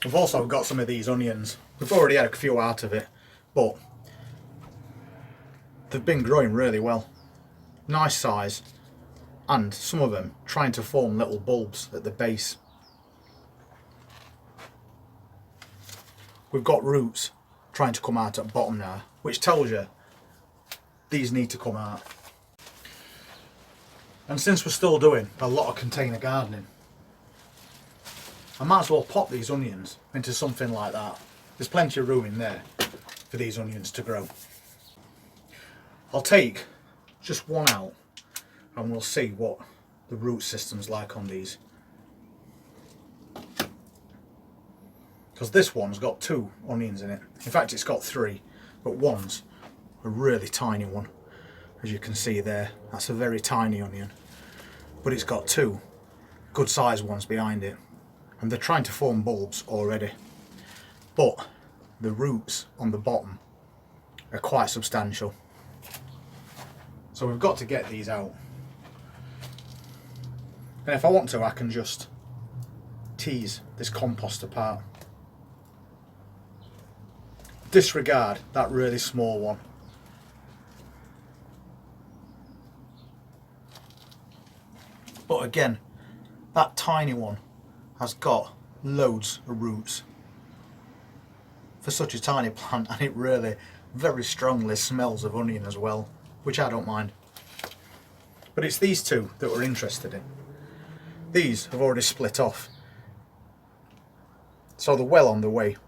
We've also got some of these onions. We've already had a few out of it, but they've been growing really well. Nice size, and some of them trying to form little bulbs at the base. We've got roots trying to come out at the bottom now, which tells you these need to come out. And since we're still doing a lot of container gardening, I might as well pop these onions into something like that. There's plenty of room in there for these onions to grow. I'll take just one out and we'll see what the root system's like on these. Because this one's got 2 onions in it. In fact, it's got 3, but one's a really tiny one. As you can see there, that's a very tiny onion. But it's got 2 good sized ones behind it. And they're trying to form bulbs already. But the roots on the bottom are quite substantial. So we've got to get these out. And if I want to, I can just tease this compost apart. Disregard that really small one. But again, that tiny one has got loads of roots for such a tiny plant, and it really very strongly smells of onion as well, which I don't mind. But it's these 2 that we're interested in. These have already split off, so they're well on the way,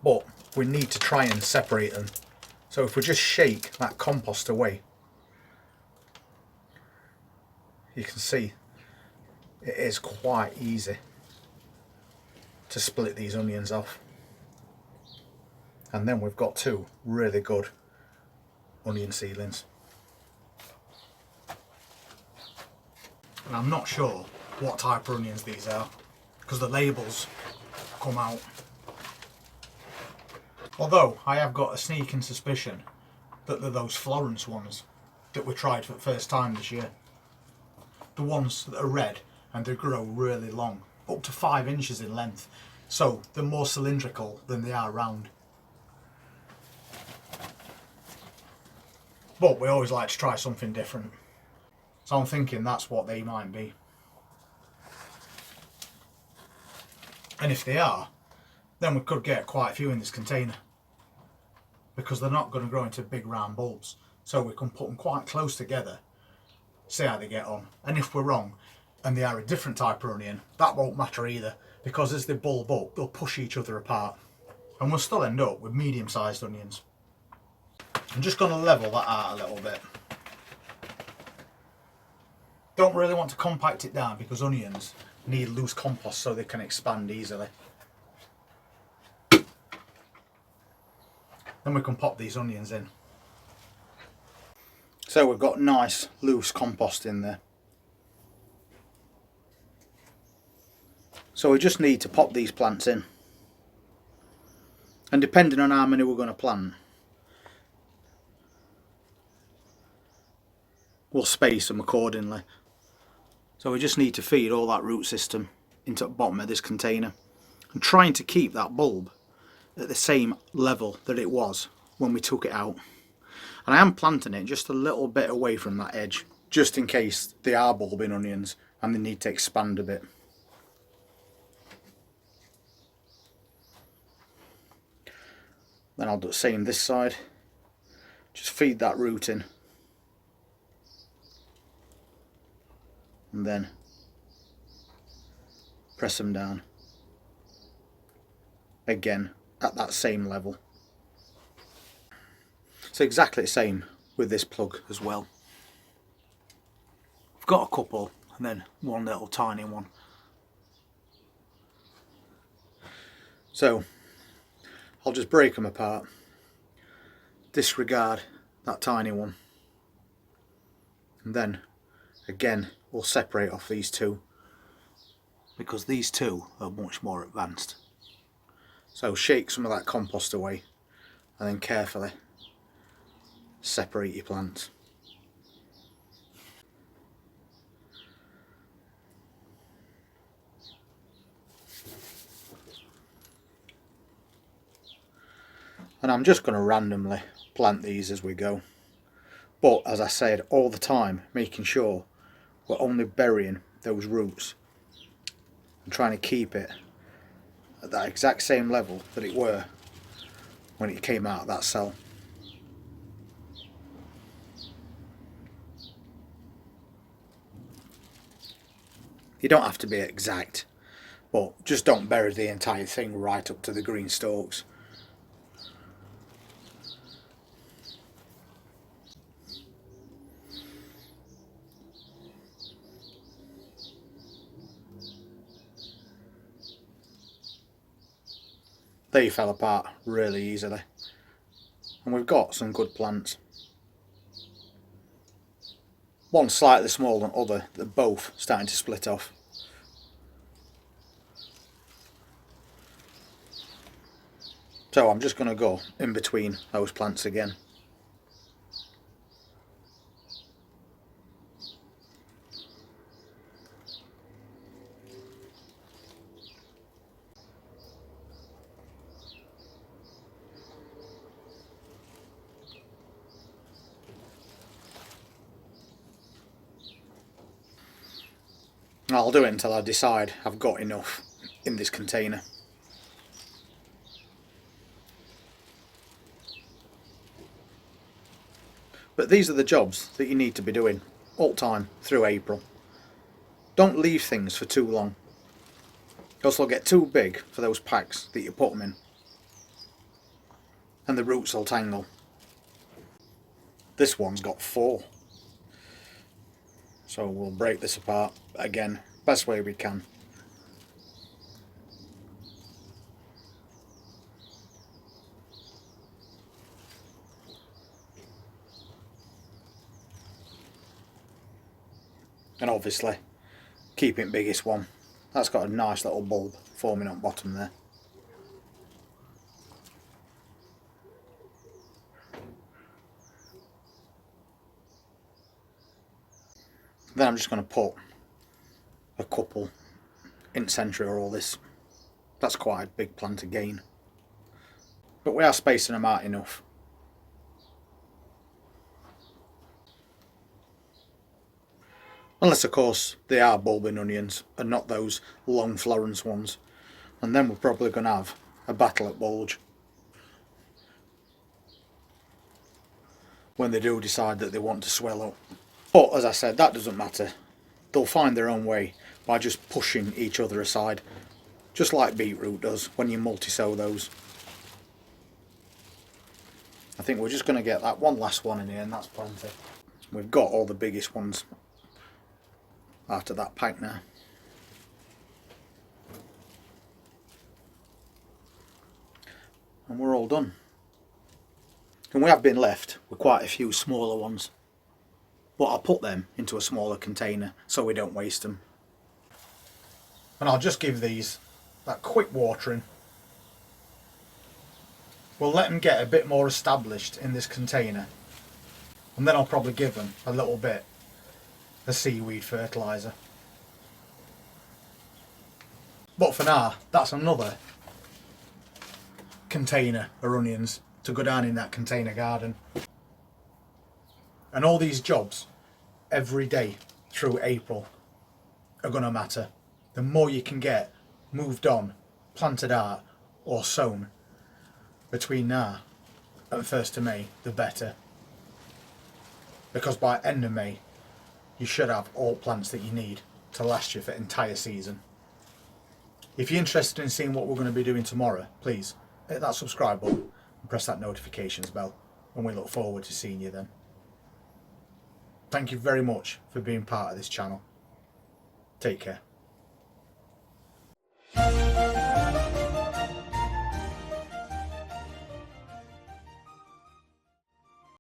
but we need to try and separate them. So if we just shake that compost away, you can see it is quite easy to split these onions off. And then we've got 2 really good onion seedlings. And I'm not sure what type of onions these are, because the labels come out. Although I have got a sneaking suspicion that they're those Florence ones that we tried for the first time this year. The ones that are red and they grow really long, up to 5 inches in length. So they're more cylindrical than they are round. But we always like to try something different. So I'm thinking that's what they might be. And if they are, then we could get quite a few in this container, because they're not going to grow into big round bulbs. So we can put them quite close together, see how they get on. And if we're wrong and they are a different type of onion, that won't matter either, because as they bulb up, they'll push each other apart. And we'll still end up with medium-sized onions. I'm just going to level that out a little bit. Don't really want to compact it down, because onions need loose compost so they can expand easily. Then we can pop these onions in. So we've got nice loose compost in there. So we just need to pop these plants in. And depending on how many we're going to plant, we'll space them accordingly. So we just need to feed all that root system into the bottom of this container, and trying to keep that bulb at the same level that it was when we took it out. And I am planting it just a little bit away from that edge, just in case they are bulbing onions and they need to expand a bit. Then I'll do the same this side. Just feed that root in. And then press them down. Again, at that same level. It's exactly the same with this plug as well. I've got a couple and then one little tiny one. So I'll just break them apart, disregard that tiny one, and then again we'll separate off these 2, because these 2 are much more advanced. So shake some of that compost away and then carefully separate your plants. And I'm just going to randomly plant these as we go. But as I said, all the time making sure we're only burying those roots and trying to keep it at that exact same level that it were when it came out of that cell. You don't have to be exact, but just don't bury the entire thing right up to the green stalks. They fell apart really easily, and we've got some good plants. One slightly smaller than other, they're both starting to split off. So I'm just going to go in between those plants again. I'll do it until I decide I've got enough in this container. But these are the jobs that you need to be doing all the time through April. Don't leave things for too long, else they'll get too big for those packs that you put them in, and the roots will tangle. This one's got 4. So we'll break this apart again, best way we can. And obviously, keeping biggest one. That's got a nice little bulb forming on bottom there. Then I'm just going to put a couple in the centre of all this. That's quite a big plant again. But we are spacing them out enough. Unless of course they are bulbing onions and not those long Florence ones. And then we're probably going to have a battle at bulge. When they do decide that they want to swell up. But as I said, that doesn't matter. They'll find their own way by just pushing each other aside. Just like beetroot does when you multi-sow those. I think we're just going to get that one last one in here and that's plenty. We've got all the biggest ones out of that pack now. And we're all done. And we have been left with quite a few smaller ones. But I'll put them into a smaller container so we don't waste them. And I'll just give these that quick watering. We'll let them get a bit more established in this container. And then I'll probably give them a little bit of seaweed fertiliser. But for now, that's another container of onions to go down in that container garden. And all these jobs every day through April are going to matter. The more you can get moved on, planted out or sown between now and 1st of May, the better. Because by end of May you should have all plants that you need to last you for the entire season. If you're interested in seeing what we're going to be doing tomorrow, please hit that subscribe button and press that notifications bell, and we look forward to seeing you then. Thank you very much for being part of this channel. Take care.